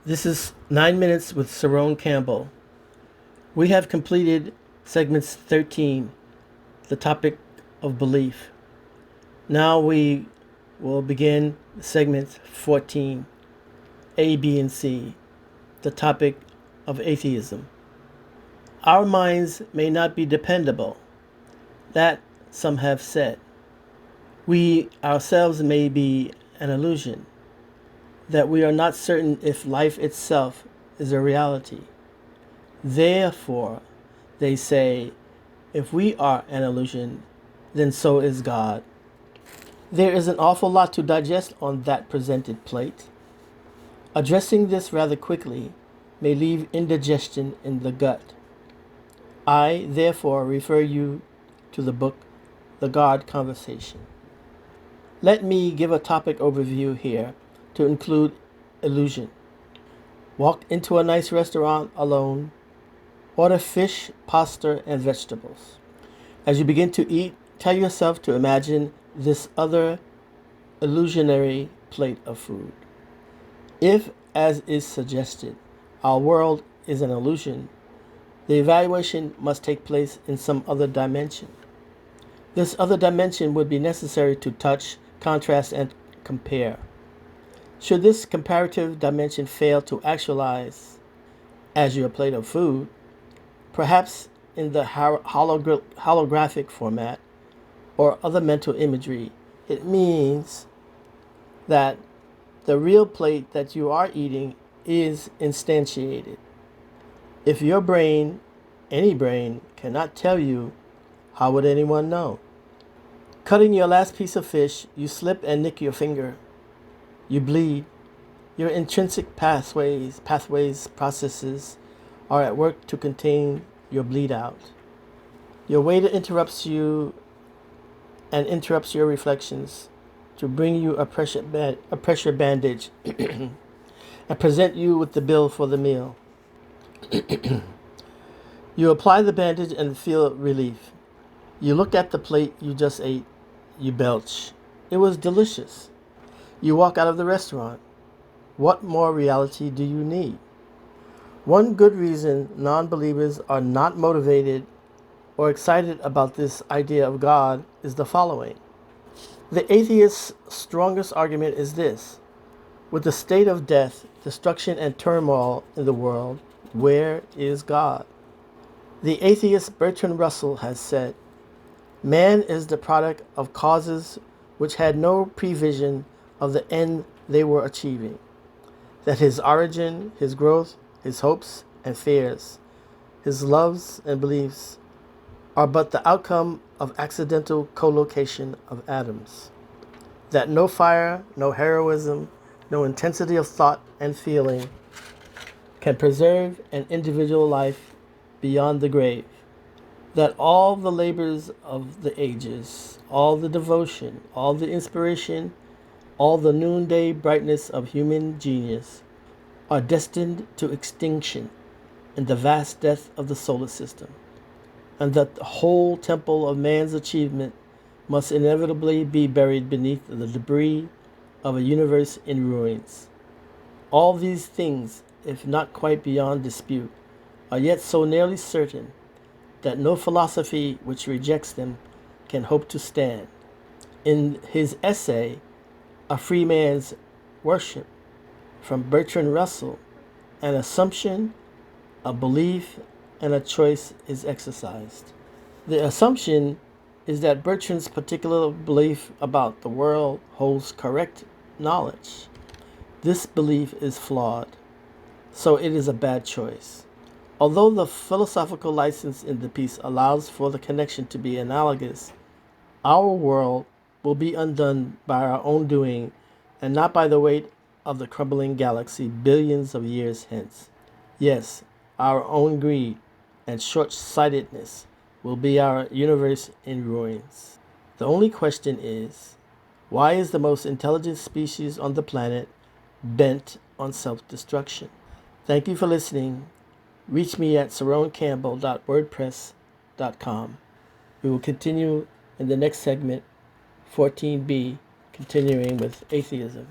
This is 9 Minutes with Syrone Campbell. We have completed segments 13, the topic of belief. Now we will begin segment 14, A, B, and C, the topic of atheism. Our minds may not be dependable. That some have said. We ourselves may be an illusion, that we are not certain if life itself is a reality. Therefore, they say, if we are an illusion, then so is God. There is an awful lot to digest on that presented plate. Addressing this rather quickly may leave indigestion in the gut. I, therefore, refer you to the book, The God Conversation. Let me give a topic overview here to include illusion. Walk into a nice restaurant alone. Order fish, pasta, and vegetables. As you begin to eat, tell yourself to imagine this other illusionary plate of food. If, as is suggested, our world is an illusion, the evaluation must take place in some other dimension. This other dimension would be necessary to touch, contrast, and compare. Should this comparative dimension fail to actualize as your plate of food, perhaps in the holographic format or other mental imagery, it means that the real plate that you are eating is instantiated. If your brain, any brain, cannot tell you, how would anyone know? Cutting your last piece of fish, you slip and nick your finger. You bleed. Your intrinsic pathways, processes are at work to contain your bleed out. Your waiter interrupts you and interrupts your reflections to bring you a pressure bandage and present you with the bill for the meal. You apply the bandage and feel relief. You look at the plate you just ate. You belch. It was delicious. You walk out of the restaurant. What more reality do you need? One good reason non-believers are not motivated or excited about this idea of God is the following. The atheist's strongest argument is this: with the state of death, destruction, and turmoil in the world, where is God? The atheist Bertrand Russell has said, man is the product of causes which had no prevision of the end they were achieving, that his origin, his growth, his hopes and fears, his loves and beliefs are but the outcome of accidental collocation of atoms, that no fire, no heroism, no intensity of thought and feeling can preserve an individual life beyond the grave, that all the labors of the ages, all the devotion, all the inspiration, all the noonday brightness of human genius are destined to extinction in the vast death of the solar system, and that the whole temple of man's achievement must inevitably be buried beneath the debris of a universe in ruins. All these things, if not quite beyond dispute, are yet so nearly certain that no philosophy which rejects them can hope to stand. In his essay, A Free Man's Worship, from Bertrand Russell, an assumption, a belief, and a choice is exercised. The assumption is that Bertrand's particular belief about the world holds correct knowledge. This belief is flawed, so it is a bad choice. Although the philosophical license in the piece allows for the connection to be analogous, our world will be undone by our own doing and not by the weight of the crumbling galaxy billions of years hence. Yes, our own greed and short-sightedness will be our universe in ruins. The only question is, why is the most intelligent species on the planet bent on self-destruction? Thank you for listening. Reach me at syronecampbell.wordpress.com. We will continue in the next segment, 14b, continuing with atheism.